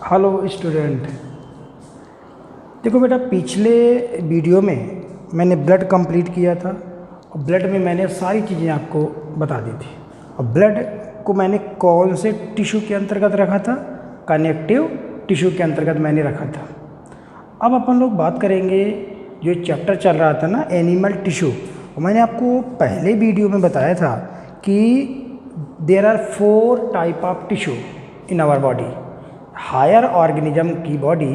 Hello student. देखो बेटा, पिछले वीडियो में मैंने ब्लड कंप्लीट किया था और ब्लड में मैंने सारी चीज़ें आपको बता दी थी। और ब्लड को मैंने कौन से टिश्यू के अंतर्गत रखा था? कनेक्टिव टिश्यू के अंतर्गत मैंने रखा था। अब अपन लोग बात करेंगे, जो चैप्टर चल रहा था ना एनिमल टिश्यू, और मैंने आपको पहले वीडियो में बताया था कि there are 4 type of tissue in our body. Higher organism की बॉडी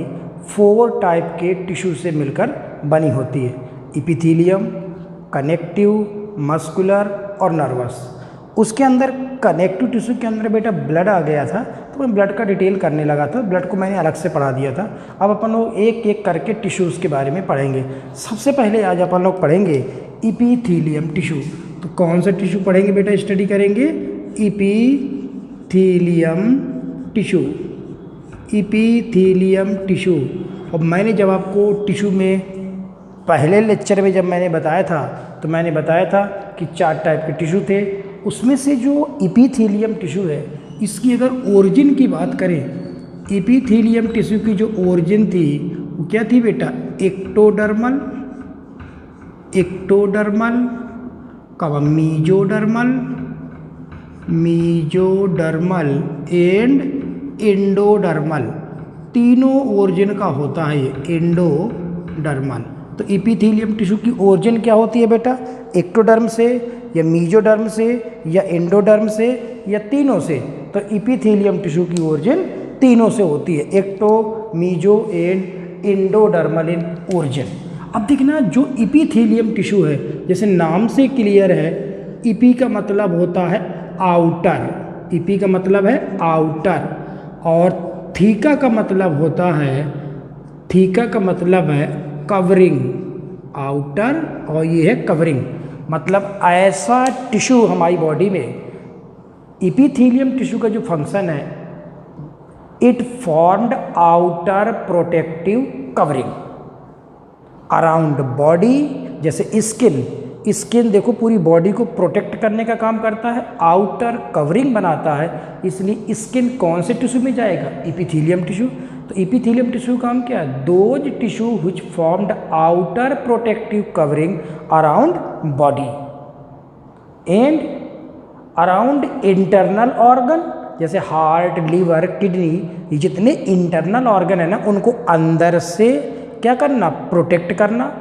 4 टाइप के टिश्यू से मिलकर बनी होती है: इपिथीलियम, कनेक्टिव, मस्कुलर और नर्वस। उसके अंदर कनेक्टिव टिश्यू के अंदर बेटा ब्लड आ गया था, तो मैं ब्लड का डिटेल करने लगा था। ब्लड को मैंने अलग से पढ़ा दिया था। अब अपन लोग एक एक करके टिश्यूज़ के बारे में पढ़ेंगे। सबसे पहले आज अपन लोग पढ़ेंगे इपिथीलियम टिश्यू। तो कौन सा टिश्यू पढ़ेंगे बेटा? स्टडी करेंगे इपिथीलियम टिश्यू। Epithelium tissue. और मैंने जब आपको टिश्यू में पहले लेक्चर में जब मैंने बताया था, तो मैंने बताया था कि 4 टाइप के टिश्यू थे। उसमें से जो इपिथीलियम टिश्यू है, इसकी अगर ओरिजिन की बात करें, इपिथीलियम टिश्यू की जो ओरिजिन थी वो क्या थी बेटा? एक्टोडर्मल, कब मीजोडर्मल एंड एंडोडर्मल। तीनों ओरिजिन का होता है ये एंडोडर्मल। तो इपिथीलियम टिश्यू की ओरिजिन क्या होती है बेटा? एक्टोडर्म से या मीजोडर्म से या एंडोडर्म से या तीनों से। तो इपिथीलियम टिश्यू की ओरिजिन तीनों से होती है: ecto, meso and endodermal in origin. अब देखना, जो इपिथीलियम टिश्यू है, जैसे नाम से क्लियर है, इपी का मतलब होता है आउटर, इपी का मतलब है आउटर, और थीका का मतलब होता है, थीका का मतलब है कवरिंग, आउटर, और ये है कवरिंग। मतलब ऐसा टिश्यू हमारी बॉडी में, इपिथीलियम टिश्यू का जो फंक्शन है, it formed outer protective covering around body. जैसे स्किन देखो पूरी बॉडी को प्रोटेक्ट करने का काम करता है, आउटर कवरिंग बनाता है। इसलिए स्किन कौन से टिश्यू में जाएगा? Epithelium tissue. तो इपिथीलियम टिश्यू का काम क्या है? Those tissue which formed outer protective covering around body and around internal organ. जैसे हार्ट, लिवर, किडनी, ये जितने इंटरनल ऑर्गन है ना, उनको अंदर से क्या करना? प्रोटेक्ट करना।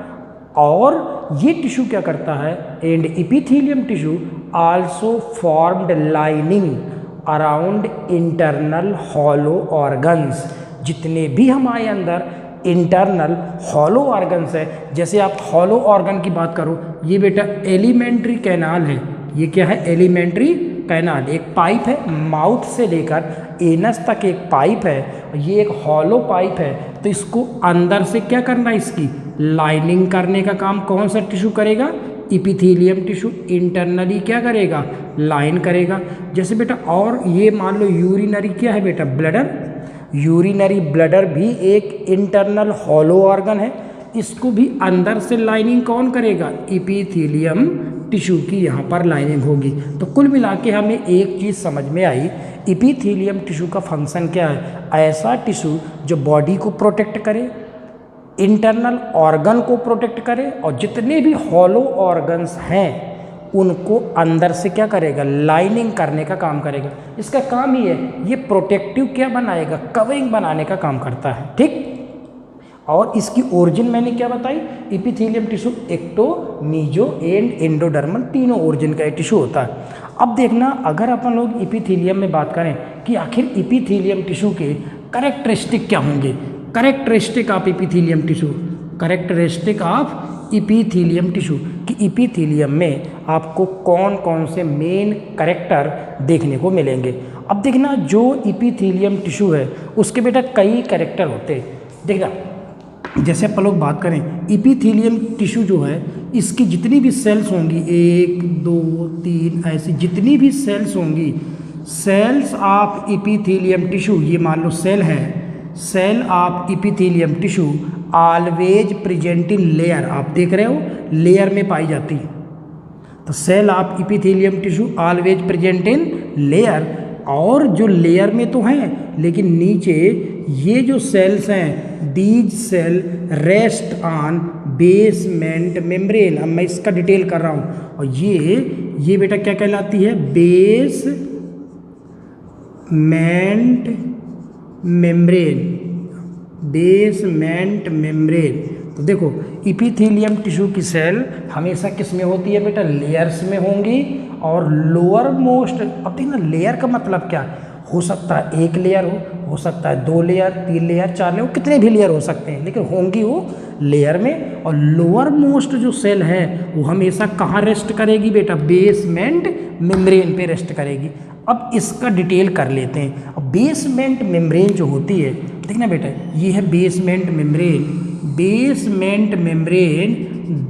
और ये टिश्यू क्या करता है? And epithelium tissue also formed lining around internal hollow organs. जितने भी हमारे अंदर इंटरनल हॉलो ऑर्गन्स है, जैसे आप हॉलो ऑर्गन की बात करो, ये बेटा एलिमेंट्री कैनाल है। ये क्या है? Alimentary canal. एक पाइप है, माउथ से लेकर एनस तक एक पाइप है, ये एक हॉलो पाइप है। तो इसको अंदर से क्या करना? इसकी लाइनिंग करने का काम कौन सा टिश्यू करेगा? Epithelium tissue. इंटरनली क्या करेगा? लाइन करेगा। जैसे बेटा, और ये मान लो यूरिनरी क्या है बेटा? ब्लडर। यूरिनरी ब्लडर भी एक इंटरनल हॉलो ऑर्गन है। इसको भी अंदर से लाइनिंग कौन करेगा? इपिथीलियम टिश्यू की यहाँ पर लाइनिंग होगी। तो कुल मिला के हमें एक चीज़ समझ में आई, इपिथीलियम टिश्यू का फंक्शन क्या है? ऐसा टिश्यू जो बॉडी को प्रोटेक्ट करे, इंटरनल ऑर्गन को प्रोटेक्ट करे, और जितने भी हॉलो ऑर्गन्स हैं उनको अंदर से क्या करेगा? लाइनिंग करने का काम करेगा। इसका काम ही है, ये प्रोटेक्टिव क्या बनाएगा? कवरिंग बनाने का काम करता है। ठीक। और इसकी ओरिजिन मैंने क्या बताई? Epithelium tissue ecto, meso and endodermal, तीनों ओरिजिन का टिश्यू होता है। अब देखना, अगर अपन लोग इपिथीलियम में बात करें कि आखिर इपिथीलियम टिश्यू के कैरेक्टरिस्टिक क्या होंगे? Characteristic of epithelium tissue, characteristic of epithelium tissue कि इपिथीलियम में आपको कौन कौन से मेन कैरेक्टर देखने को मिलेंगे। अब देखना, जो इपिथीलियम टिश्यू है उसके बेटा कई कैरेक्टर होते हैं। देखना, जैसे अपन लोग बात करें, इपिथीलियम टिश्यू जो है, इसकी जितनी भी सेल्स होंगी, 1, 2, 3, ऐसी जितनी भी सेल्स होंगी, सेल्स ऑफ इपिथीलियम टिश्यू, ये मान लो सेल है, cell of epithelium tissue always present in layer. आप देख रहे हो, लेयर में पाई जाती है। तो cell of epithelium tissue always present in layer, और जो लेयर में तो हैं लेकिन नीचे ये जो सेल्स हैं these cell rest on basement membrane. अब मैं इसका डिटेल कर रहा हूँ। और ये बेटा क्या कहलाती है? Basement membrane. Basement membrane. तो देखो इपिथेलियम टिश्यू की सेल हमेशा किस में होती है बेटा? लेयर्स में होंगी। और लोअर मोस्ट, अब देखना लेयर का मतलब क्या हो सकता है? एक लेयर हो सकता है 2 लेयर, 3 लेयर, 4 लेयर, कितने भी लेयर हो सकते हैं, लेकिन होंगी वो लेयर में। और लोअर मोस्ट जो सेल है वो हमेशा कहाँ रेस्ट करेगी बेटा? बेसमेंट मेम्ब्रेन पे रेस्ट करेगी। अब इसका डिटेल कर लेते हैं। अब बेसमेंट मेम्ब्रेन जो होती है, देखना बेटा ये है basement membrane. Basement membrane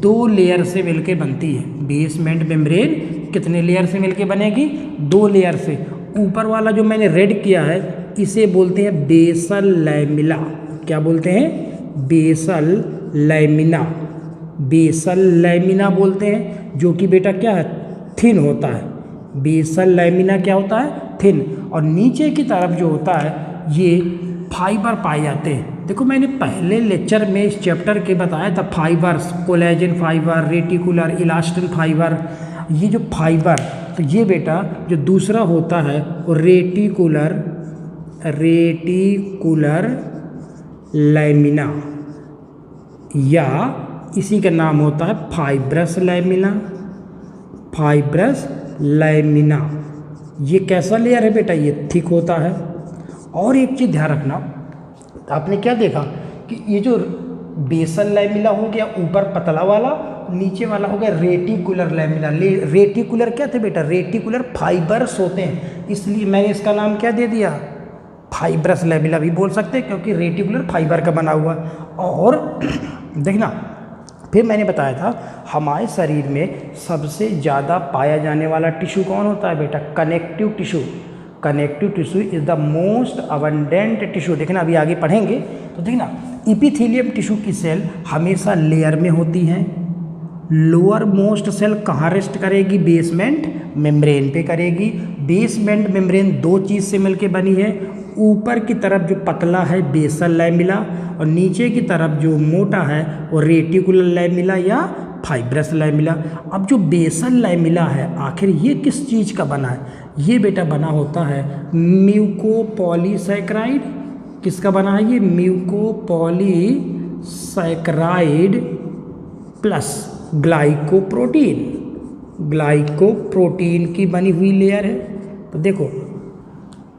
2 layer से मिलकर बनती है। बेसमेंट मेम्ब्रेन कितने लेयर से मिलकर बनेगी? 2 लेयर से। ऊपर वाला जो मैंने रेड किया है इसे बोलते हैं बेसल लैमिना। क्या बोलते हैं? Basal lamina. बेसल लैमिना बोलते हैं, जो कि बेटा क्या है? थिन होता है। बेसल लैमिना क्या होता है? थिन। और नीचे की तरफ जो होता है ये फाइबर पाए जाते हैं। देखो मैंने पहले लेक्चर में इस चैप्टर के बताया था fibres, collagen fibre, reticular, elastin fibre. ये जो फाइबर, तो ये बेटा जो दूसरा होता है वो रेटिकुलर लैमिना, या इसी का नाम होता है फाइब्रस लैमिना। फाइब्रस लैमिना ये कैसा लेयर है बेटा? ये थिक होता है। और एक चीज़ ध्यान रखना, आपने क्या देखा कि ये जो बेसल लैमिना हो गया ऊपर पतला वाला, नीचे वाला हो गया रेटिकुलर लैमिना। रेटिकुलर क्या थे बेटा? रेटिकुलर फाइबर्स होते हैं, इसलिए मैंने इसका नाम क्या दे दिया? फाइब्रस लैमिना भी बोल सकते हैं, क्योंकि रेटिकुलर फाइबर का बना हुआ। और देखना फिर मैंने बताया था हमारे शरीर में सबसे ज़्यादा पाया जाने वाला टिश्यू कौन होता है बेटा? Connective tissue. Connective tissue is the most abundant tissue. देखना अभी आगे पढ़ेंगे तो देखना इपिथेलियम टिश्यू की सेल हमेशा लेयर में होती हैं। लोअर मोस्ट सेल कहाँ रेस्ट करेगी? बेसमेंट मेम्ब्रेन पे करेगी। बेसमेंट मेम्ब्रेन 2 चीज़ से मिलकर बनी है। ऊपर की तरफ जो पतला है बेसल लैमिना, और नीचे की तरफ जो मोटा है वो रेटिकुलर लैमिना या फाइब्रस लैमिना। अब जो बेसल लैमिना है आखिर ये किस चीज़ का बना है? ये बेटा बना होता है म्यूकोपॉलीसैकेराइड। किसका बना है ये? Mucopolysaccharide plus glycoprotein. ग्लाइकोप्रोटीन की बनी हुई लेयर है। तो देखो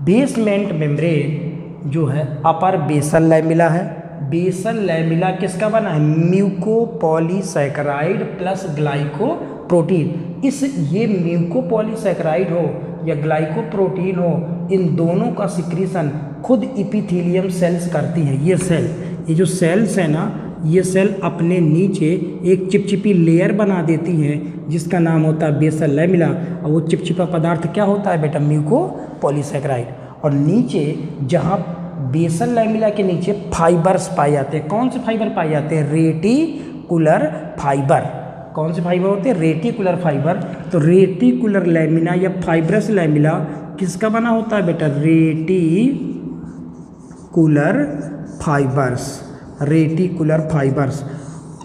बेसमेंट मेम्ब्रेन जो है अपर बेसल लैमिना है। बेसल लैमिना किसका बना है? Mucopolysaccharide plus glycoprotein. ये म्यूकोपॉलीसैकेराइड हो या ग्लाइकोप्रोटीन हो, इन दोनों का सिक्रीशन खुद इपिथेलियम सेल्स करती हैं। ये जो सेल्स है ना, ये सेल अपने नीचे एक चिपचिपी लेयर बना देती हैं जिसका नाम होता है बेसल लैमिना। और वो चिपचिपा पदार्थ क्या होता है बेटा? म्यूकोपॉलीसैकेराइड। और नीचे जहाँ बेसल लैमिना के नीचे फाइबर्स पाए जाते हैं। कौन से फाइबर पाए जाते हैं? Reticular fibre. कौन से फाइबर होते हैं? Reticular fibre. तो रेटिकुलर लैमिना या फाइब्रस लैमिना किसका बना होता है बेटा? Reticular fibres.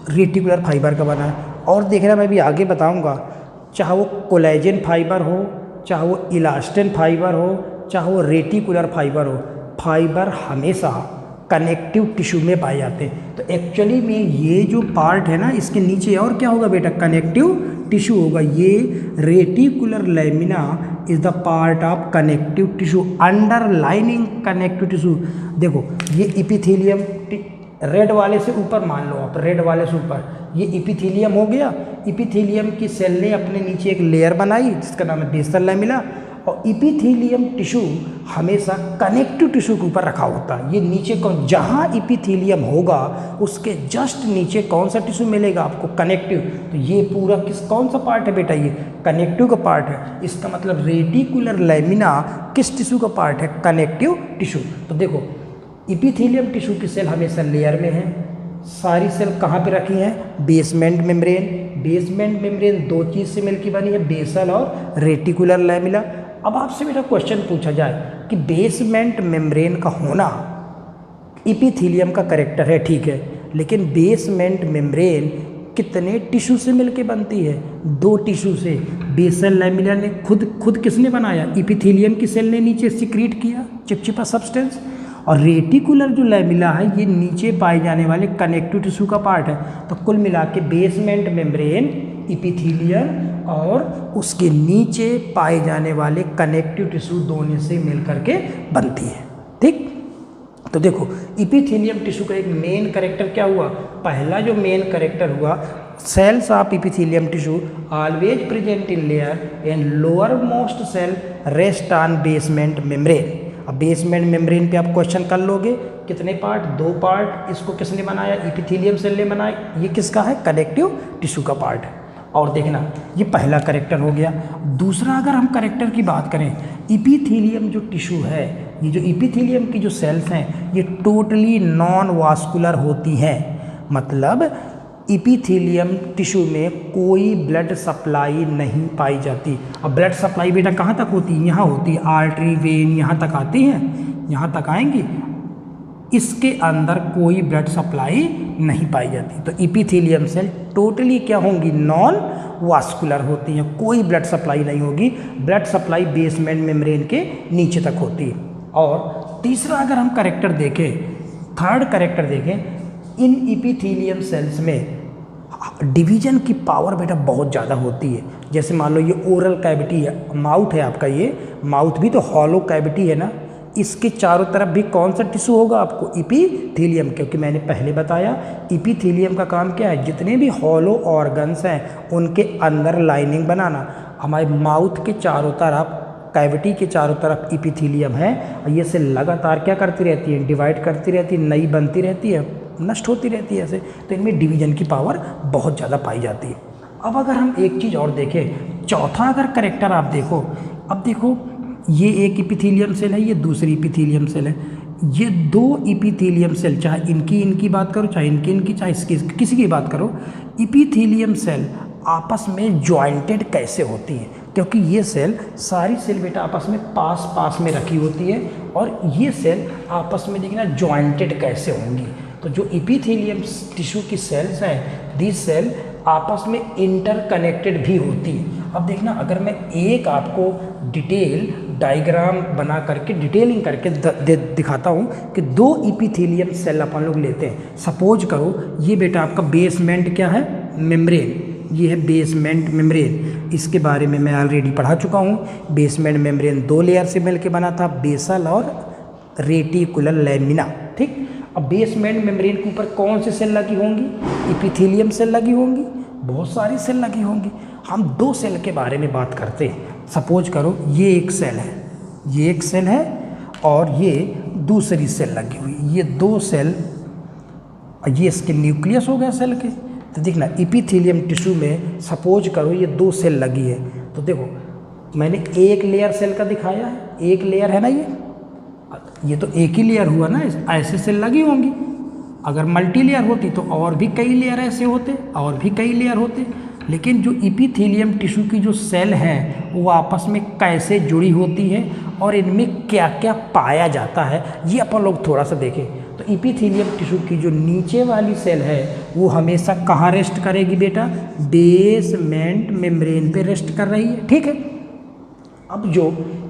रेटिकुलर फाइबर का बना है। और देखना मैं भी आगे बताऊंगा, चाहे वो कोलेजन फाइबर हो, चाहे वो इलास्टिन फाइबर हो, चाहे वो रेटिकुलर फाइबर हो, फाइबर हमेशा कनेक्टिव टिश्यू में पाए जाते हैं। तो एक्चुअली में ये जो पार्ट है ना, इसके नीचे और क्या होगा बेटा? कनेक्टिव टिश्यू होगा। ये reticular lamina is the part of connective tissue, underlining connective tissue. देखो ये इपिथेलियम रेड वाले से ऊपर मान लो आप, रेड वाले से ऊपर ये इपिथेलियम हो गया। इपिथेलियम की सेल ने अपने नीचे एक लेयर बनाई जिसका नाम है बेसल लैमिना। और इपिथेलियम टिश्यू हमेशा कनेक्टिव टिश्यू के ऊपर रखा होता है। ये नीचे कौन, जहाँ इपिथेलियम होगा उसके जस्ट नीचे कौन सा टिश्यू मिलेगा आपको? कनेक्टिव। तो ये पूरा कौन सा पार्ट है बेटा? ये कनेक्टिव का पार्ट है। इसका मतलब रेटिकुलर लैमिना किस टिश्यू का पार्ट है? Connective tissue. तो देखो इपिथेलियम टिश्यू की सेल हमेशा लेयर में है। सारी सेल कहाँ पे रखी हैं? Basement membrane. बेसमेंट मेम्ब्रेन 2 चीज़ से मिलकर बनी है, बेसल और रेटिकुलर लैमिना। अब आपसे बेटा क्वेश्चन पूछा जाए कि बेसमेंट मेम्ब्रेन का होना इपीथीलियम का कैरेक्टर है, ठीक है, लेकिन बेसमेंट मेम्ब्रेन कितने टिश्यू से मिलके बनती है? 2 टिश्यू से। बेसल लैमिना ने खुद किसने बनाया? इपीथीलियम की सेल ने नीचे सिक्रीट किया चिपचिपा सब्सटेंस, और रेटिकुलर जो लैमिला है ये नीचे पाए जाने वाले कनेक्टिव टिश्यू का पार्ट है। तो कुल मिला के बेसमेंट मेम्ब्रेन, इपीथीलियम और उसके नीचे पाए जाने वाले कनेक्टिव टिश्यू दोनों से मिल करके बनती है, ठीक। तो देखो इपीथीलियम टिश्यू का एक मेन कैरेक्टर क्या हुआ? पहला जो मेन कैरेक्टर हुआ, cells of epithelium tissue always present in layer and lower most cell rest on basement membrane. अब बेसमेंट मेम्ब्रेन पे आप क्वेश्चन कर लोगे, कितने पार्ट? 2 पार्ट। इसको किसने बनाया? इपीथीलियम सेल ने बनाया। ये किसका है? कनेक्टिव टिश्यू का पार्ट है। और देखना ये पहला कैरेक्टर हो गया। दूसरा अगर हम कैरेक्टर की बात करें, इपीथीलियम जो टिश्यू है, ये जो इपीथीलियम की जो सेल्स हैं ये टोटली नॉन वास्कुलर होती हैं। मतलब इपीथीलियम टिश्यू में कोई ब्लड सप्लाई नहीं पाई जाती। अब ब्लड सप्लाई बेटा कहाँ तक होती है? यहाँ होती है, आर्टरी वेन यहाँ तक आती हैं, यहाँ तक आएंगी। इसके अंदर कोई ब्लड सप्लाई नहीं पाई जाती। तो इपीथीलियम सेल टोटली क्या होंगी? नॉन वास्कुलर होती हैं, कोई ब्लड सप्लाई नहीं होगी। ब्लड सप्लाई बेसमेंट मेम्ब्रेन के नीचे तक होती है। और तीसरा अगर हम कैरेक्टर देखें, थर्ड कैरेक्टर देखें, इन इपीथीलियम सेल्स में डिवीजन की पावर बेटा बहुत ज़्यादा होती है। जैसे मान लो ये ओरल कैविटी है, माउथ है आपका, ये माउथ भी तो हॉलो कैविटी है ना, इसके चारों तरफ भी कौन सा टिश्यू होगा आपको? इपीथीलियम। क्योंकि मैंने पहले बताया इपीथीलियम का काम क्या है? जितने भी हॉलो ऑर्गन्स हैं उनके अंदर लाइनिंग बनाना। हमारे माउथ के चारों तरफ, कैविटी के चारों तरफ इपीथीलियम है, और ये सेल लगातार क्या करती रहती है? डिवाइड करती रहती है, नई बनती रहती है, नष्ट होती रहती है ऐसे। तो इनमें डिवीजन की पावर बहुत ज़्यादा पाई जाती है। अब अगर हम एक चीज़ और देखें, चौथा अगर कैरेक्टर आप देखो, अब देखो ये एक इपीथीलियम सेल है, ये दूसरी इपीथीलियम सेल है। ये 2 इपीथीलियम सेल, चाहे इनकी बात करो, चाहे इनकी, चाहे इसकी, किसी की बात करो, इपीथीलियम सेल आपस में ज्वाइंटेड कैसे होती है? क्योंकि ये सेल, सारी सेल बेटा आपस में पास में रखी होती है, और ये सेल आपस में देखना ज्वाइंटेड कैसे होंगी। तो जो इपीथीलियम टिश्यू की सेल्स हैं, दीज सेल आपस में इंटरकनेक्टेड भी होती है। अब देखना, अगर मैं एक आपको डिटेल डायग्राम बना करके डिटेलिंग करके दिखाता हूँ कि 2 इपीथीलियम सेल अपन लोग लेते हैं। सपोज करो ये बेटा आपका बेसमेंट क्या है? मेम्ब्रेन। ये है बेसमेंट मेम्ब्रेन। इसके बारे में मैं ऑलरेडी पढ़ा चुका हूँ। बेसमेंट मेम्ब्रेन 2 लेयर से मिलकर बना था, बेसल और रेटिकुलर लैमिना, ठीक। अब बेसमेंट मेम्ब्रेन के ऊपर कौन सी सेल लगी होंगी? इपीथीलियम सेल लगी होंगी, बहुत सारी सेल लगी होंगी। हम 2 सेल के बारे में बात करते हैं। सपोज करो ये एक सेल है, ये एक सेल है, और ये दूसरी सेल लगी हुई। ये 2 सेल, ये इसके न्यूक्लियस हो गए सेल के। तो देखना इपीथीलियम टिश्यू में सपोज करो ये 2 सेल लगी है। तो देखो मैंने एक लेयर सेल का दिखाया है, एक लेयर है ना, ये तो एक ही लेयर हुआ ना, ऐसे सेल लगी होंगी। अगर मल्टी लेयर होती तो और भी कई लेयर ऐसे होते, और भी कई लेयर होते। लेकिन जो इपीथीलियम टिश्यू की जो सेल है वो आपस में कैसे जुड़ी होती है और इनमें क्या क्या पाया जाता है, ये अपन लोग थोड़ा सा देखें। तो इपीथीलियम टिश्यू की जो नीचे वाली सेल है वो हमेशा कहाँ रेस्ट करेगी बेटा? बेसमेंट मेम्ब्रेन पे रेस्ट कर रही है, ठीक है। अब जो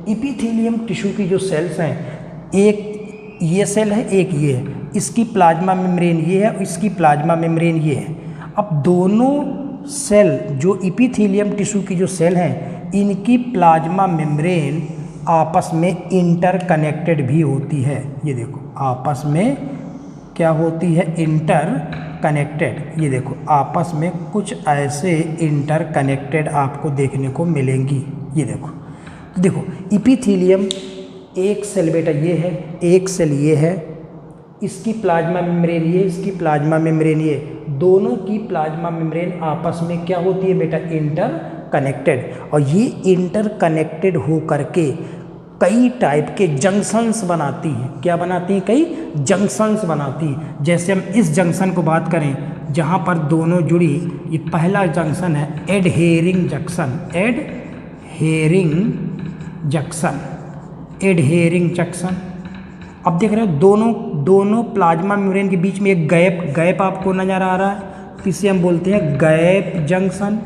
इपीथीलियम टिश्यू की जो सेल्स हैं, एक ये सेल है, एक ये है, इसकी प्लाज्मा मेम्ब्रेन ये है, इसकी प्लाज्मा मेम्ब्रेन ये है। अब दोनों सेल जो इपीथीलियम टिश्यू की जो सेल हैं, इनकी प्लाज्मा मेम्ब्रेन आपस में इंटरकनेक्टेड भी होती है। ये देखो आपस में क्या होती है? इंटरकनेक्टेड। ये देखो आपस में कुछ ऐसे इंटरकनेक्टेड आपको देखने को मिलेंगी। ये देखो, तो देखो इपीथीलियम एक सेल बेटा ये है, एक सेल ये है, इसकी प्लाज्मा मेम्ब्रेन ये, इसकी प्लाज्मा मेम्ब्रेन ये, दोनों की प्लाज्मा मेम्ब्रेन आपस में क्या होती है बेटा? इंटरकनेक्टेड। और ये इंटरकनेक्टेड हो करके कई टाइप के जंक्शंस बनाती हैं। क्या बनाती हैं? कई जंक्शंस बनाती हैं। जैसे हम इस जंक्शन को बात करें जहाँ पर दोनों जुड़ी, ये पहला जंक्शन है adhering junction, adhering junction, adhering junction. अब देख रहे हो दोनों दोनों प्लाज्मा मेम्ब्रेन के बीच में एक गैप आपको नजर आ रहा है, इसे हम बोलते हैं गैप जंक्शन।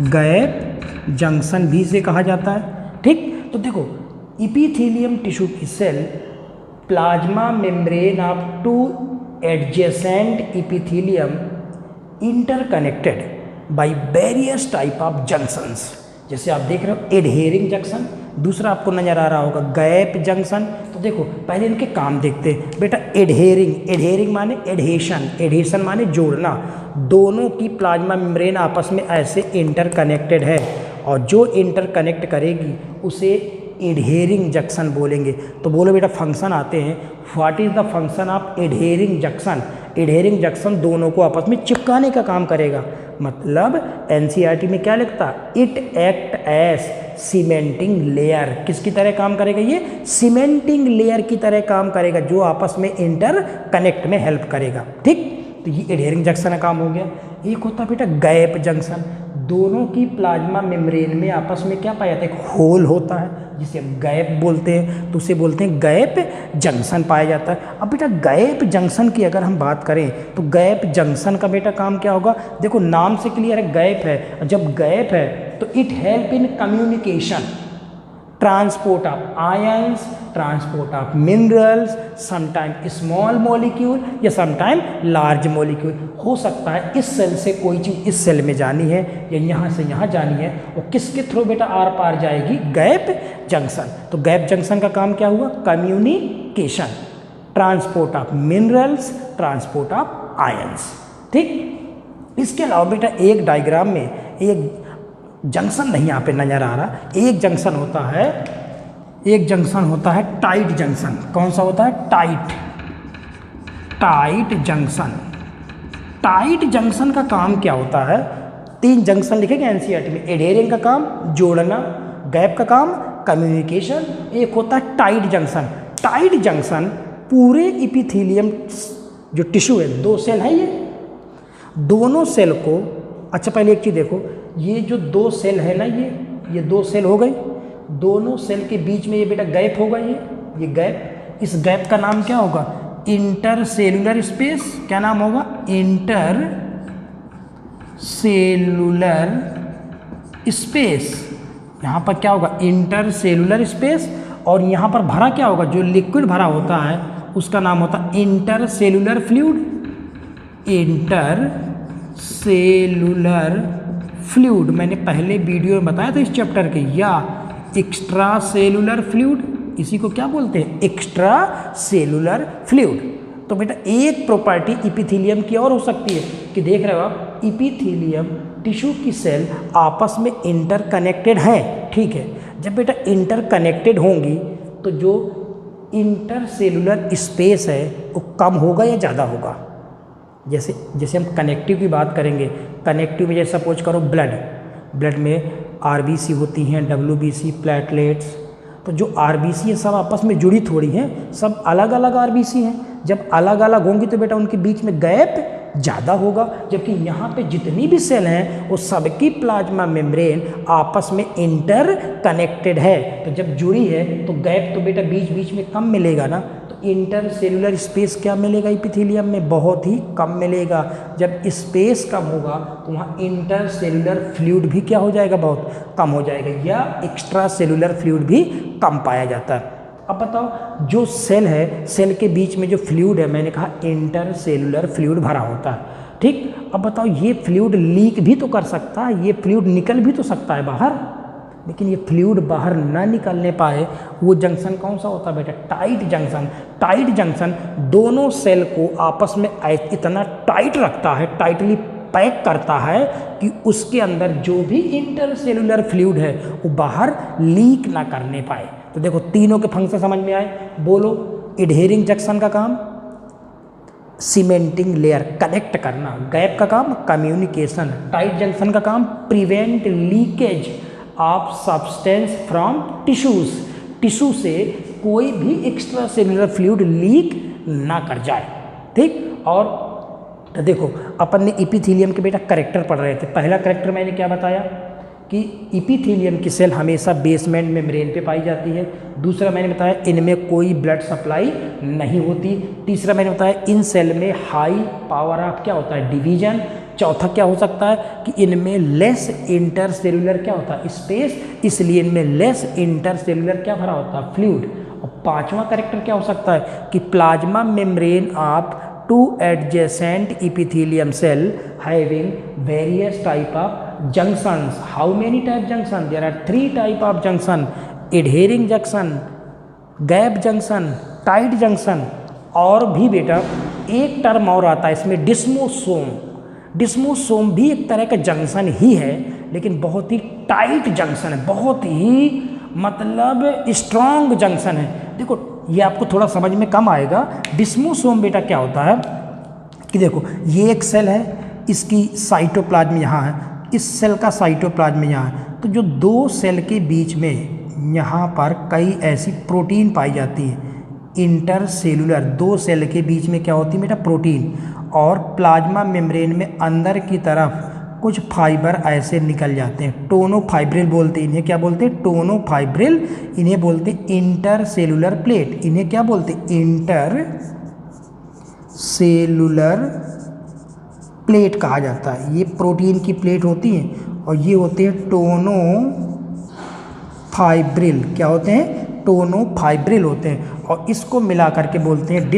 गैप जंक्शन भी इसे कहा जाता है। ठीक, तो देखो इपीथेलियम टिश्यू की cell plasma membrane of two adjacent epithelium interconnected by various type of junctions. जैसे आप देख रहे हो एडहेरिंग जंक्शन, दूसरा आपको नजर आ रहा होगा गैप जंक्शन। तो देखो पहले इनके काम देखते हैं बेटा। एडहेरिंग माने एडहेशन माने जोड़ना। दोनों की प्लाज्मा मेम्ब्रेन आपस में ऐसे इंटरकनेक्टेड है और जो इंटरकनेक्ट करेगी उसे एडहेरिंग जंक्शन बोलेंगे। तो बोलो बेटा फंक्शन आते हैं, what is the function of adhering junction. Adhering junction दोनों को आपस में चिपकाने का काम करेगा। मतलब एनसीईआरटी में क्या लिखता, it act as cementing layer. किसकी तरह काम करेगा ये, सीमेंटिंग लेयर की तरह काम करेगा जो आपस में इंटरकनेक्ट में हेल्प करेगा। ठीक, तो ये एडहेरिंग जंक्शन का काम हो गया। एक होता है बेटा गैप जंक्शन, दोनों की प्लाज्मा मेम्ब्रेन में आपस में क्या पाया जाता है, एक होल होता है जिसे हम गैप बोलते हैं, तो उसे बोलते हैं गैप जंक्शन पाया जाता है। अब बेटा गैप जंक्शन की अगर हम बात करें तो गैप जंक्शन का बेटा काम क्या होगा, देखो नाम से क्लियर है गैप है। जब गैप है तो it help in communication, transport of ions, transport of minerals, sometime small molecule या समटाइम लार्ज मॉलिक्यूल। हो सकता है इस सेल से कोई चीज़ इस सेल में जानी है या यहाँ से यहाँ जानी है, और किसके थ्रू बेटा आर पार जाएगी, गैप जंक्शन। तो गैप जंक्शन का काम क्या हुआ, communication, transport of minerals, transport of ions. ठीक, इसके अलावा बेटा एक डायग्राम में एक जंक्शन नहीं यहाँ पे नजर आ रहा, एक जंक्शन होता है टाइट जंक्शन। कौन सा होता है, टाइट जंक्शन। टाइट जंक्शन का काम क्या होता है, 3 जंक्शन लिखेंगे एनसीईआरटी में। एडहेरिंग का काम जोड़ना, गैप का काम कम्युनिकेशन, एक होता है टाइट जंक्शन। टाइट जंक्शन पूरे इपीथेलियम जो टिश्यू है, 2 सेल है ये, दोनों सेल को, अच्छा पहले एक चीज़ देखो, ये जो 2 सेल है ना, ये 2 सेल हो गई, दोनों सेल के बीच में ये बेटा गैप होगा, ये गैप, इस गैप का नाम क्या होगा, इंटरसेलुलर स्पेस। क्या नाम होगा, इंटरसेलुलर स्पेस। यहाँ पर क्या होगा, इंटरसेलुलर स्पेस, और यहाँ पर भरा क्या होगा, जो लिक्विड भरा होता है उसका नाम होता है इंटरसेलुलर फ्लूइड। इंटरसेलुलर फ्लूइड मैंने पहले वीडियो में बताया था इस चैप्टर के, या एक्स्ट्रा सेलुलर फ्लूइड, इसी को क्या बोलते हैं, एक्स्ट्रा सेलुलर फ्लूइड। तो बेटा एक प्रॉपर्टी इपीथेलियम की और हो सकती है कि देख रहे हो आप, इपीथेलियम टिश्यू की सेल आपस में इंटरकनेक्टेड हैं, ठीक है। जब बेटा इंटरकनेक्टेड होंगी तो जो इंटरसेलुलर स्पेस है वो कम होगा या ज़्यादा होगा। जैसे हम कनेक्टिव की बात करेंगे, कनेक्टिव में जैसे सपोज करो ब्लड में आरबीसी होती हैं, डब्ल्यूबीसी, प्लेटलेट्स। तो जो आरबीसी है सब आपस में जुड़ी थोड़ी हैं, सब अलग अलग आरबीसी हैं। जब अलग अलग होंगी तो बेटा उनके बीच में गैप ज़्यादा होगा, जबकि यहाँ पे जितनी भी सेल हैं वो सबकी प्लाज्मा मेम्ब्रेन आपस में इंटर कनेक्टेड है। तो जब जुड़ी है तो गैप तो बेटा बीच बीच में कम मिलेगा ना, तो इंटर सेलुलर स्पेस क्या मिलेगा इपीथेलियम में, बहुत ही कम मिलेगा। जब स्पेस कम होगा तो वहाँ इंटर सेलुलर फ्लूइड भी क्या हो जाएगा, बहुत कम हो जाएगा, या एक्स्ट्रा सेलुलर फ्लूइड भी कम पाया जाता है। अब बताओ जो सेल है, सेल के बीच में जो फ्लूइड है, मैंने कहा इंटर सेलुलर फ्लूइड भरा होता है, ठीक। अब बताओ ये फ्लूइड लीक भी तो कर सकता है, ये फ्लूइड निकल भी तो सकता है बाहर, लेकिन ये फ्लूइड बाहर ना निकलने पाए वो जंक्शन कौन सा होता है बेटा, टाइट जंक्शन। टाइट जंक्शन दोनों सेल को आपस में इतना टाइट रखता है, टाइटली पैक करता है कि उसके अंदर जो भी इंटरसेलुलर फ्लूइड है वो बाहर लीक ना करने पाए। तो देखो तीनों के फंक्शन समझ में आए। बोलो, एडहेरिंग जंक्शन का काम सीमेंटिंग लेयर, कनेक्ट करना, गैप का काम कम्युनिकेशन, टाइट जंक्शन का काम prevent leakage of substance from tissues, tissue से कोई भी एक्स्ट्रा सेलुलर फ्लूइड लीक ना कर जाए, ठीक। और तो देखो अपन ने इपीथेलियम के बेटा करेक्टर पढ़ रहे थे। पहला करेक्टर मैंने क्या बताया कि इपीथेलियम की सेल हमेशा बेसमेंट मेम्ब्रेन पे पाई जाती है। दूसरा मैंने बताया इनमें कोई ब्लड सप्लाई नहीं होती। तीसरा मैंने बताया इन सेल में हाई पावर ऑफ क्या होता है, डिवीजन। चौथा क्या हो सकता है कि इनमें लेस इंटरसेलुलर क्या होता है, स्पेस, इसलिए इनमें लेस इंटरसेलुलर क्या भरा होता है, फ्लूइड। और पांचवा कैरेक्टर क्या हो सकता है कि plasma membrane of two adjacent epithelium cell having various type of junctions. How many type junction? There are 3 type of junction, adhering junction, gap junction, tight junction. और भी बेटा एक टर्म और आता है इसमें, डिस्मोसोम। डिस्मोसोम भी एक तरह का जंक्शन ही है, लेकिन बहुत ही टाइट जंक्शन है, बहुत ही मतलब स्ट्रॉन्ग जंक्शन है। देखो ये आपको थोड़ा समझ में कम आएगा। डिस्मोसोम बेटा क्या होता है कि देखो ये एक सेल है, इसकी साइटोप्लाज्म यहाँ है, इस सेल का साइटोप्लाज्म यहाँ है। तो जो दो सेल के बीच में यहाँ पर कई ऐसी प्रोटीन पाई जाती है इंटरसेलुलर, दो सेल के बीच में क्या होती है बेटा, प्रोटीन। और प्लाज्मा मेम्ब्रेन में अंदर की तरफ कुछ फाइबर ऐसे निकल जाते हैं, टोनोफाइब्रिल बोलते हैं इन्हें। क्या बोलते हैं? टोनोफाइब्रिल। इन्हें बोलते हैं इंटरसेलुलर प्लेट। इन्हें क्या बोलते हैं? इंटरसेलुलर प्लेट कहा जाता है। ये प्रोटीन की प्लेट होती है और ये होते हैं टोनोफाइब्रिल। क्या होते हैं? टोनोफाइब्रिल होते हैं। और इसको मिला करके बोलते हैं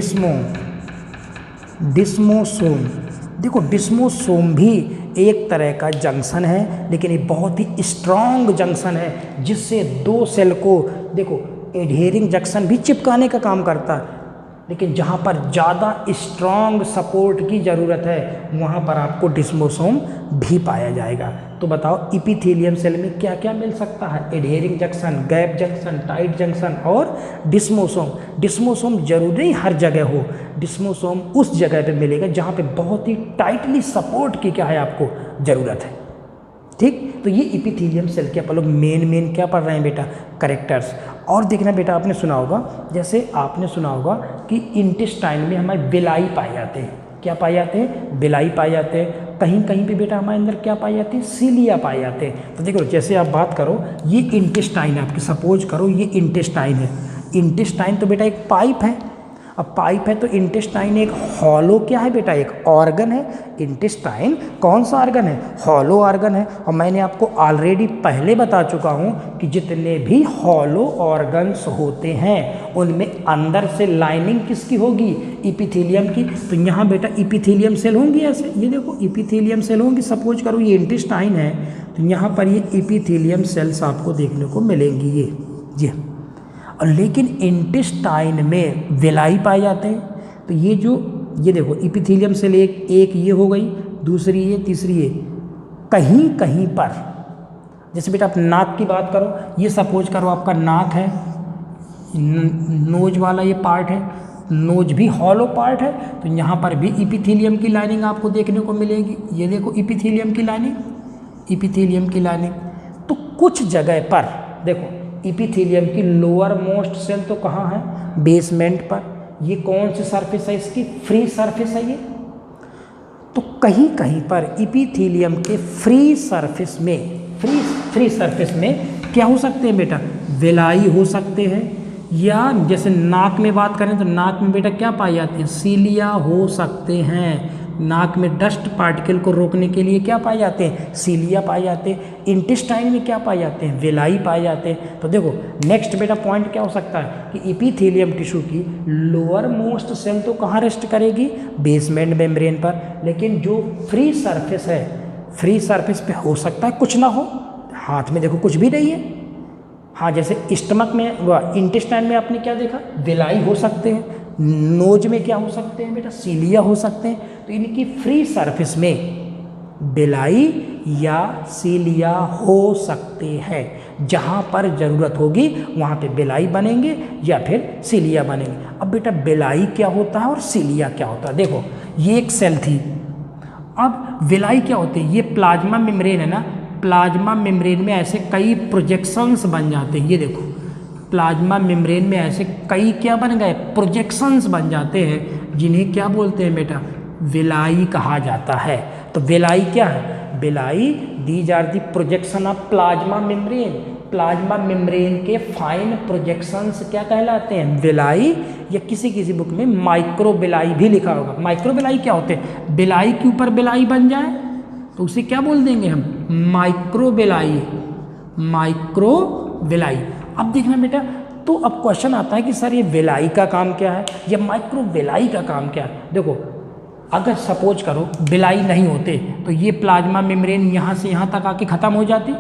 डिस्मोसोम। देखो डिस्मोसोम भी एक तरह का जंक्शन है, लेकिन ये बहुत ही स्ट्रॉन्ग जंक्शन है, जिससे दो सेल को देखो एडहेरिंग जंक्शन भी चिपकाने का काम करता है। लेकिन जहाँ पर ज़्यादा स्ट्रॉन्ग सपोर्ट की ज़रूरत है वहाँ पर आपको डिस्मोसोम भी पाया जाएगा। तो बताओ इपीथेलियम सेल में क्या क्या मिल सकता है? Adhering junction, gap junction, tight junction और डिस्मोसोम। डिस्मोसोम जरूरी हर जगह हो, डिस्मोसोम उस जगह पे मिलेगा जहाँ पे बहुत ही टाइटली सपोर्ट की क्या है आपको ज़रूरत है। ठीक, तो ये इपीथेलियम सेल के अपन लोग मेन क्या पढ़ रहे हैं बेटा, कैरेक्टर्स। और देखना बेटा आपने सुना होगा, जैसे आपने सुना होगा कि इंटेस्टाइन में हमारे बिलाई पाए जाते हैं। क्या पाए जाते हैं? बिलाई पाए जाते हैं। कहीं कहीं पे बेटा हमारे अंदर क्या पाए जाते हैं? सीलिया पाए जाते हैं। तो देखो जैसे आप बात करो, ये इंटेस्टाइन है आपकी, सपोज करो ये इंटेस्टाइन है। इंटेस्टाइन तो बेटा एक पाइप है। अब पाइप है तो इंटेस्टाइन एक हॉलो क्या है बेटा, एक ऑर्गन है। इंटेस्टाइन कौन सा ऑर्गन है? हॉलो ऑर्गन है। और मैंने आपको ऑलरेडी पहले बता चुका हूँ कि जितने भी हॉलो ऑर्गन्स होते हैं उनमें अंदर से लाइनिंग किसकी होगी? इपीथेलियम की। तो यहाँ बेटा इपीथेलियम सेल होंगी ऐसे, ये देखो इपीथेलियम सेल होंगी। सपोज करो ये इंटेस्टाइन है तो यहाँ पर ये इपीथेलियम सेल्स आपको देखने को मिलेंगी ये। और लेकिन इंटेस्टाइन में विलाई पाए जाते हैं। तो ये देखो इपीथेलियम सेल एक ये हो गई, दूसरी ये, तीसरी ये। कहीं कहीं पर जैसे बेटा आप नाक की बात करो, ये सपोज करो आपका नाक है, नोज वाला ये पार्ट है, नोज भी हॉलो पार्ट है। तो यहाँ पर भी इपीथेलियम की लाइनिंग आपको देखने को मिलेगी। ये देखो इपीथेलियम की लाइनिंग। तो कुछ जगह पर देखो इपीथेलियम की लोअर मोस्ट सेल तो कहाँ है? बेसमेंट पर। ये कौन सी सरफेस है इसकी? फ्री सरफेस है ये। तो कहीं कहीं पर इपीथेलियम के फ्री सरफेस में क्या हो सकते हैं बेटा? विलाई हो सकते हैं। या जैसे नाक में बात करें तो नाक में बेटा क्या पाए जाते हैं? सीलिया हो सकते हैं। नाक में डस्ट पार्टिकल को रोकने के लिए क्या पाए जाते हैं? सीलिया पाए जाते हैं। इंटेस्टाइन में क्या पाए जाते हैं? विलाई पाए जाते हैं। तो देखो नेक्स्ट बेटा पॉइंट क्या हो सकता है कि इपीथेलियम टिश्यू की लोअर मोस्ट सेल तो कहाँ रेस्ट करेगी? बेसमेंट मेम्ब्रेन पर। लेकिन जो फ्री सरफेस है, फ्री सरफेस पे हो सकता है कुछ ना हो। हाथ में देखो कुछ भी नहीं है। हाँ, जैसे स्टमक में इंटेस्टाइन में आपने क्या देखा? विलाई हो सकते हैं। नोज में क्या हो सकते हैं बेटा? सीलिया हो सकते हैं। तो इनकी फ्री सरफेस में बिलाई या सीलिया हो सकते हैं। जहाँ पर ज़रूरत होगी वहाँ पे बिलाई बनेंगे या फिर सीलिया बनेंगे। अब बेटा बिलाई क्या होता है और सीलिया क्या होता है? देखो ये एक सेल थी, अब विलाई क्या होती है? ये प्लाज्मा मेम्ब्रेन है ना, प्लाज्मा मेम्ब्रेन में ऐसे कई प्रोजेक्शंस बन जाते हैं। ये देखो प्लाज्मा मेम्ब्रेन में ऐसे कई क्या बन गए? प्रोजेक्शंस बन जाते हैं, जिन्हें क्या बोलते हैं बेटा? विलाई कहा जाता है। तो विलाई क्या है? Villi, these are the projection of plasma membrane, plasma membrane के फाइन प्रोजेक्शंस क्या कहलाते हैं, बिलाई, या किसी किसी बुक में माइक्रो बिलाई भी लिखा होगा। माइक्रो बिलाई क्या होते हैं, बिलाई के ऊपर बिलाई बन जाए तो उसे क्या बोल देंगे हम, माइक्रो बिलाई, माइक्रो बिलाई। अब देखना बेटा, तो अब क्वेश्चन आता है कि सर ये बिलाई का काम क्या है या माइक्रो बिलाई का काम क्या है। देखो अगर सपोज करो बिलाई नहीं होते तो ये प्लाज्मा मेम्ब्रेन यहाँ से यहाँ तक आके ख़त्म हो जाती,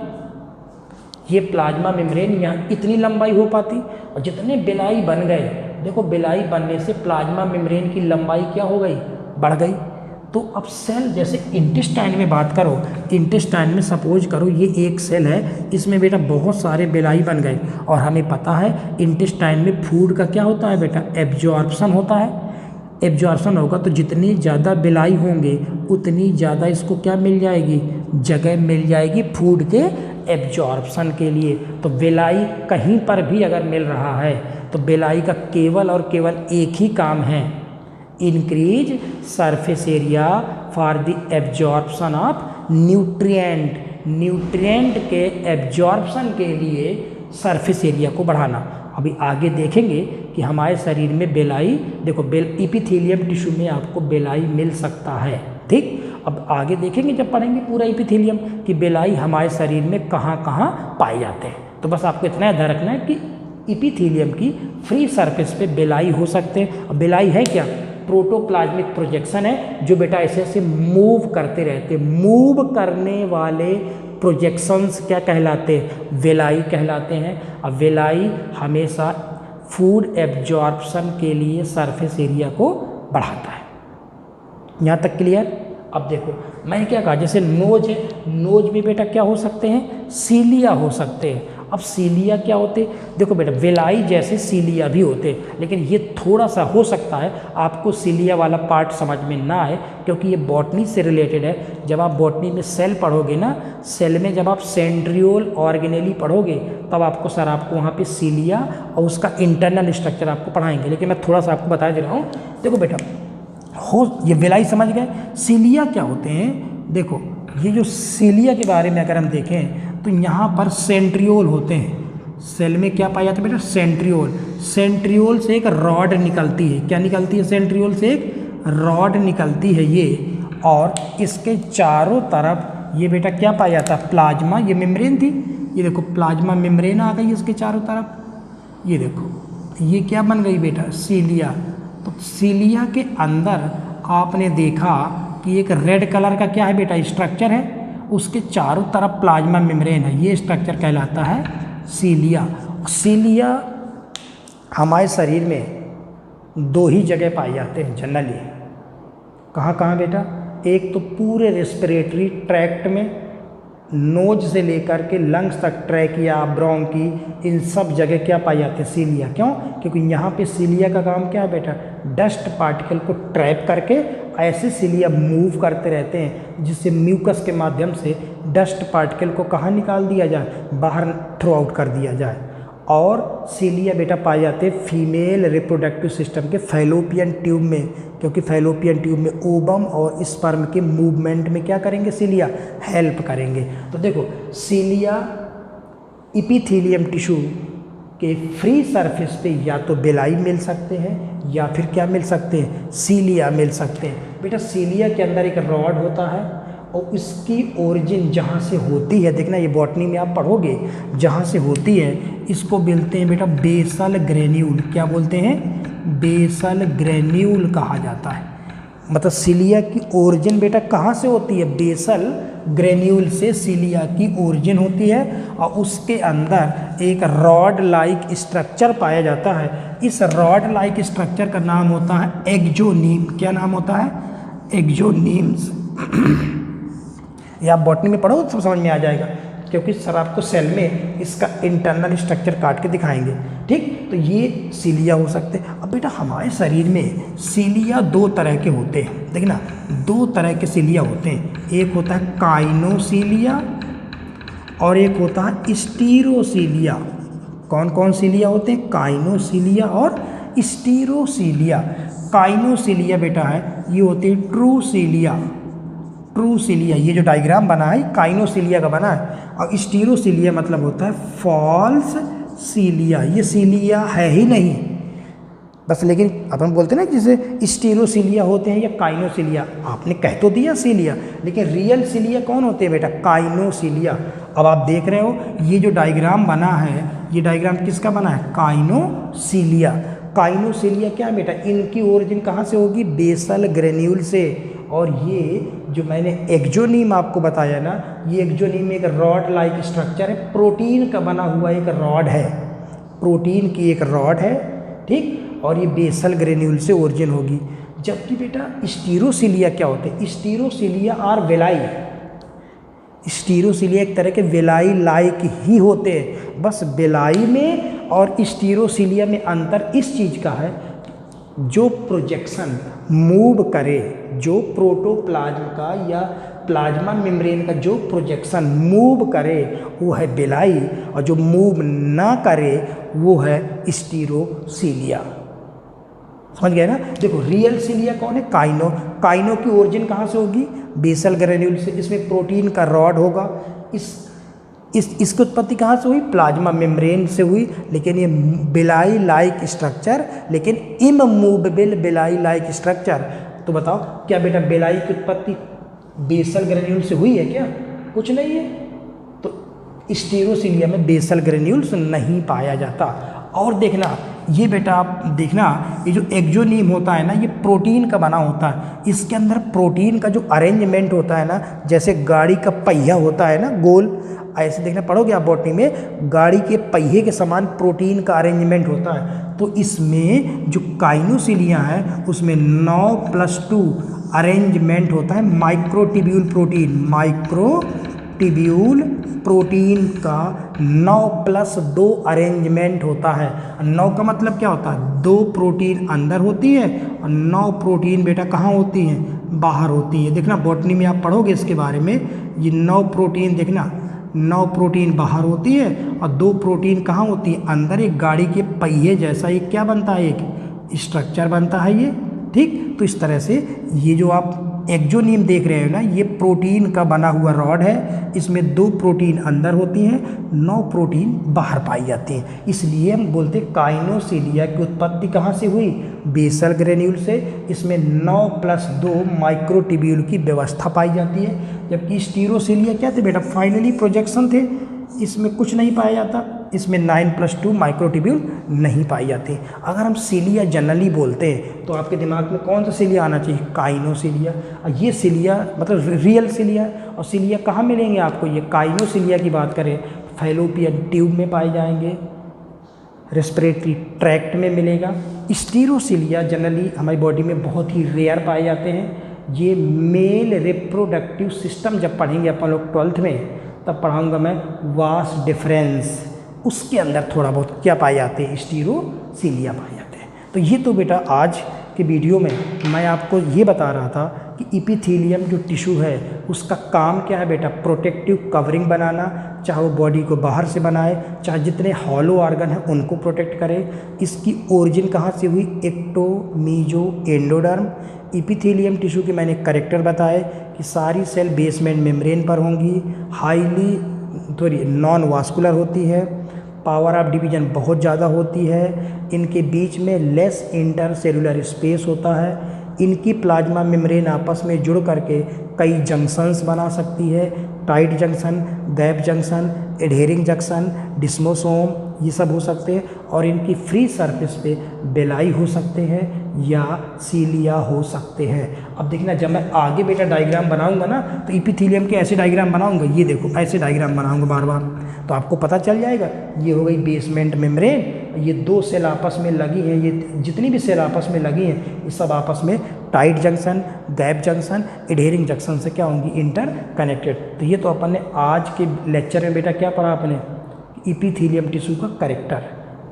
ये प्लाज्मा मेम्ब्रेन यहाँ इतनी लंबाई हो पाती, और जितने बिलाई बन गए, देखो बिलाई बनने से प्लाज्मा मेम्ब्रेन की लंबाई क्या हो गई, बढ़ गई। तो अब सेल जैसे इंटेस्टाइन में बात करो, इंटेस्टाइन में सपोज करो ये एक सेल है, इसमें बेटा बहुत सारे बिलाई बन गए, और हमें पता है इंटेस्टाइन में फूड का क्या होता है बेटा, एब्जॉर्प्शन होता है। एब्जॉर्प्शन होगा तो जितनी ज़्यादा बिलाई होंगे उतनी ज़्यादा इसको क्या मिल जाएगी, जगह मिल जाएगी फूड के एब्जॉर्प्शन के लिए। तो बिलाई कहीं पर भी अगर मिल रहा है तो बिलाई का केवल और केवल एक ही काम है, increase surface area for the absorption of nutrient, nutrient के एब्जॉर्प्शन के लिए सरफेस एरिया को बढ़ाना। अभी आगे देखेंगे कि हमारे शरीर में बिलाई, देखो इपिथेलियम टिश्यू में आपको बिलाई मिल सकता है, ठीक। अब आगे देखेंगे जब पढ़ेंगे पूरा इपिथेलियम कि बिलाई हमारे शरीर में कहाँ कहाँ पाए जाते हैं। तो बस आपको इतना ध्यान रखना है कि इपिथेलियम की फ्री सरफेस पे बिलाई हो सकते हैं। अब बिलाई है क्या, प्रोटोप्लाज्मिक प्रोजेक्शन है जो बेटा ऐसे ऐसे मूव करते रहते, मूव करने वाले प्रोजेक्शंस क्या कहलाते हैं, विलाई कहलाते हैं। अब विलाई हमेशा फूड एब्जॉर्प्शन के लिए सरफेस एरिया को बढ़ाता है। यहाँ तक क्लियर। अब देखो मैंने क्या कहा, जैसे नोज है, नोज में बेटा क्या हो सकते हैं, सीलिया हो सकते हैं। अब सीलिया क्या होते, देखो बेटा विलाई जैसे सीलिया भी होते, लेकिन ये थोड़ा सा हो सकता है आपको सीलिया वाला पार्ट समझ में ना आए, क्योंकि ये बॉटनी से रिलेटेड है। जब आप बॉटनी में सेल पढ़ोगे ना, सेल में जब आप सेंट्रियोल ऑर्गेनेली पढ़ोगे तब आपको सर आपको वहाँ पे सीलिया और उसका इंटरनल स्ट्रक्चर आपको पढ़ाएंगे, लेकिन मैं थोड़ा सा आपको बता दे रहा हूँ। देखो बेटा हो, ये विलाई समझ गए, सीलिया क्या होते हैं। देखो ये जो सीलिया के बारे में अगर हम देखें तो यहाँ पर सेंट्रियोल होते हैं, सेल में क्या पाया जाता है बेटा, सेंट्रियोल। सेंट्रियोल से एक रॉड निकलती है, क्या निकलती है, सेंट्रियोल से एक रॉड निकलती है ये, और इसके चारों तरफ ये बेटा क्या पाया जाता है, प्लाज्मा, ये मेम्ब्रेन थी, ये देखो प्लाज्मा मेम्ब्रेन आ गई इसके चारों तरफ, ये देखो ये क्या बन गई बेटा, सीलिया। तो सीलिया के अंदर आपने देखा कि एक रेड कलर का क्या है बेटा, स्ट्रक्चर है, उसके चारों तरफ प्लाज्मा मेम्ब्रेन है, ये स्ट्रक्चर कहलाता है सीलिया। सीलिया हमारे शरीर में दो ही जगह पाए जाते हैं जनरली, कहाँ कहाँ बेटा, एक तो पूरे रेस्पिरेटरी ट्रैक्ट में, नोज से लेकर के लंग्स तक, ट्रैकिया, ब्रोंकी, इन सब जगह क्या पाए जाते हैं, सीलिया। क्यों, क्योंकि यहाँ पे सीलिया का काम क्या है बेटा, डस्ट पार्टिकल को ट्रैप करके ऐसे सीलिया मूव करते रहते हैं जिससे म्यूकस के माध्यम से डस्ट पार्टिकल को कहाँ निकाल दिया जाए, बाहर थ्रो आउट कर दिया जाए। और सीलिया बेटा पाए जाते हैं फीमेल रिप्रोडक्टिव सिस्टम के फैलोपियन ट्यूब में, क्योंकि फैलोपियन ट्यूब में ओवम और स्पर्म के मूवमेंट में क्या करेंगे, सीलिया हेल्प करेंगे। तो देखो सीलिया इपिथेलियम टिश्यू के फ्री सरफेस पे या तो बिलाई मिल सकते हैं या फिर क्या मिल सकते हैं, सीलिया मिल सकते हैं। बेटा सीलिया के अंदर एक रॉड होता है और इसकी ओरिजिन जहाँ से होती है, देखना ये बॉटनी में आप पढ़ोगे, जहाँ से होती है इसको बोलते हैं बेटा बेसल ग्रेन्यूल। क्या बोलते हैं, बेसल ग्रेन्यूल कहा जाता है। मतलब सीलिया की ओरिजिन बेटा कहाँ से होती है, बेसल ग्रेन्यूल से सीलिया की ओरिजिन होती है, और उसके अंदर एक रॉड लाइक स्ट्रक्चर पाया जाता है। इस रॉड लाइक स्ट्रक्चर का नाम होता है एक्सोनीम। क्या नाम होता है, एक्सोनीम्स। ये आप बॉटनी में पढ़ो तो समझ में आ जाएगा, क्योंकि सर आपको सेल में इसका इंटरनल स्ट्रक्चर काट के दिखाएंगे, ठीक। तो ये सीलिया हो सकते हैं। अब बेटा हमारे शरीर में सीलिया दो तरह के होते हैं, देखना दो तरह के सीलिया होते हैं, एक होता है काइनोसीलिया और एक होता है स्टीरोसीलिया। कौन कौन सीलिया होते हैं, काइनोसीलिया और स्टीरोसीलिया। काइनोसीलिया बेटा है ये होते हैं ट्रू सीलिया, ट्रूसिलिया, ये जो डायग्राम बना है काइनोसिलिया का बना है, और स्टीरोसिलिया मतलब होता है फॉल्स सीलिया। ये सीलिया है ही नहीं बस, लेकिन अपन बोलते हैं ना जैसे स्टीरोसिलिया होते हैं या काइनोसिलिया, आपने कह तो दिया सीलिया, लेकिन रियल सिलिया कौन होते हैं बेटा? काइनोसिलिया। अब आप देख रहे हो ये जो डायग्राम बना है, ये डायग्राम किसका बना है? काइनोसिलिया। काइनोसिलिया क्या है बेटा? इनकी ओरिजिन कहाँ से होगी? बेसल ग्रेन्यूल से। और ये जो मैंने एक्जोनीम आपको बताया ना, ये एक्जोनीम एक रॉड लाइक स्ट्रक्चर है, प्रोटीन का बना हुआ एक रॉड है, प्रोटीन की एक रॉड है, ठीक। और ये बेसल ग्रेन्यूल से ओरिजिन होगी। जबकि बेटा स्टीरोसिलिया क्या होते हैं? स्टीरोसिलिया आर वेलाई, स्टीरोसिलिया एक तरह के वेलाई लाइक ही होते हैं, बस वेलाई में और स्टीरोसिलिया में अंतर इस चीज़ का है, जो प्रोजेक्शन मूव करे, जो प्रोटोप्लाज्म का या प्लाज्मा मेम्ब्रेन का जो प्रोजेक्शन मूव करे वो है वेलाई, और जो मूव ना करे वो है स्टीरोसिलिया। समझ गए ना? देखो रियल सिलिया कौन है? काइनो। काइनो की ओरिजिन कहाँ से होगी? बेसल ग्रेन्यूल से, इसमें प्रोटीन का रॉड होगा। इसकी उत्पत्ति कहाँ से हुई? प्लाज्मा मेम्ब्रेन से हुई, लेकिन ये बेलाई लाइक स्ट्रक्चर, लेकिन इममूवेबल बेलाई लाइक स्ट्रक्चर। तो बताओ क्या बेटा बेलाई की उत्पत्ति बेसल ग्रेन्यूल से हुई है क्या? कुछ नहीं है। तो स्टीरोसिलिया में बेसल ग्रेन्यूल्स नहीं पाया जाता। और देखना ये बेटा, आप देखना ये जो एक्जोनीम होता है ना, ये प्रोटीन का बना होता है। इसके अंदर प्रोटीन का जो अरेंजमेंट होता है ना, जैसे गाड़ी का पहिया होता है ना गोल, ऐसे देखना पढ़ोगे आप बॉटनी में, गाड़ी के पहिए के समान प्रोटीन का अरेंजमेंट होता है। तो इसमें जो काइनोसिलिया है उसमें 9+2 अरेंजमेंट होता है माइक्रोट्यूब्यूल प्रोटीन, माइक्रोट्यूब्यूल प्रोटीन का 9+2 अरेंजमेंट होता है। 9 का मतलब क्या होता है? 2 प्रोटीन अंदर होती है और 9 प्रोटीन बेटा कहाँ होती हैं? बाहर होती है। देखना बॉटनी में आप पढ़ोगे इसके बारे में, ये 9 प्रोटीन देखना, 9 प्रोटीन बाहर होती है और 2 प्रोटीन कहाँ होती है? अंदर। एक गाड़ी के पहिए जैसा एक क्या बनता है? एक स्ट्रक्चर बनता है ये, ठीक। तो इस तरह से ये जो आप एक्जोनीम देख रहे हो ना, ये प्रोटीन का बना हुआ रॉड है, इसमें 2 प्रोटीन अंदर होती हैं, 9 प्रोटीन बाहर पाई जाती हैं। इसलिए हम बोलते हैं काइनोसिलिया की उत्पत्ति कहाँ से हुई? बेसल ग्रेन्यूल से। इसमें 9+2 माइक्रोट्यूब्यूल की व्यवस्था पाई जाती है। जबकि स्टीरोसिलिया क्या थे बेटा? फाइनली प्रोजेक्शन थे, इसमें कुछ नहीं पाया जाता, इसमें 9+2 माइक्रोट्यूब्यूल नहीं पाई जाती। अगर हम सिलिया जनरली बोलते हैं तो आपके दिमाग में कौन सा सिलिया आना चाहिए? काइनोसिलिया। ये सिलिया मतलब रियल सिलिया। और सिलिया कहाँ मिलेंगे आपको? ये काइनोसिलिया की बात करें, फैलोपियन ट्यूब में पाए जाएंगे, रेस्पिरेटरी ट्रैक्ट में मिलेगा। स्टीरोसिलिया जनरली हमारी बॉडी में बहुत ही रेयर पाए जाते हैं। ये मेल रिप्रोडक्टिव सिस्टम जब पढ़ेंगे अपन लोग 12th में, तब पढ़ाऊंगा मैं वास डिफरेंस, उसके अंदर थोड़ा बहुत क्या पाए जाते हैं? स्टीरोसिलिया पाए जाते हैं। तो ये तो बेटा आज के वीडियो में मैं आपको ये बता रहा था कि इपिथेलियम जो टिश्यू है उसका काम क्या है बेटा? प्रोटेक्टिव कवरिंग बनाना, चाहे वो बॉडी को बाहर से बनाए, चाहे जितने हॉलो ऑर्गन हैं उनको प्रोटेक्ट करे। इसकी ओरिजिन कहाँ से हुई? Ecto meso endoderm. Epithelium tissue के मैंने कैरेक्टर बताए कि सारी सेल बेसमेंट मेम्ब्रेन पर होंगी, हाईली थोड़ी नॉन वास्कुलर होती है, पावर ऑफ डिवीजन बहुत ज़्यादा होती है, इनके बीच में लेस इंटरसेलुलर स्पेस होता है, इनकी प्लाज्मा मेम्ब्रेन आपस में जुड़ करके कई जंक्शंस बना सकती है, tight junction, gap junction, adhering junction, desmosome, ये सब हो सकते हैं। और इनकी फ्री सरफेस पे बेलाई हो सकते हैं या सीलिया हो सकते हैं। अब देखना जब मैं आगे बेटा डायग्राम बनाऊंगा ना, तो इपिथेलियम के ऐसे डायग्राम बनाऊंगा, ये देखो ऐसे डायग्राम बनाऊंगा बार बार, तो आपको पता चल जाएगा। ये हो गई बेसमेंट मेम्ब्रेन, ये 2 सेल आपस में लगी हैं, ये जितनी भी सेल आपस में लगी हैं ये सब आपस में tight junction, gap junction, adhering junction से क्या होंगी? Inter connected. तो ये तो अपन ने आज के लेक्चर में बेटा क्या पढ़ा आपने? इपिथेलियम टिश्यू का कैरेक्टर।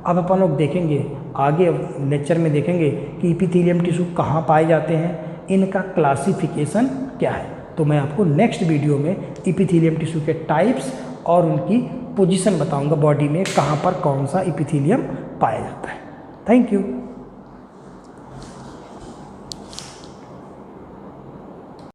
अब अपन लोग देखेंगे आगे लेक्चर में देखेंगे कि इपिथेलियम टिश्यू कहाँ पाए जाते हैं, इनका क्लासिफिकेशन क्या है। तो मैं आपको नेक्स्ट वीडियो में इपिथेलियम टिश्यू के टाइप्स और उनकी पोजीशन बताऊंगा बॉडी में, कहाँ पर कौन सा इपिथेलियम पाया जाता है। Thank you.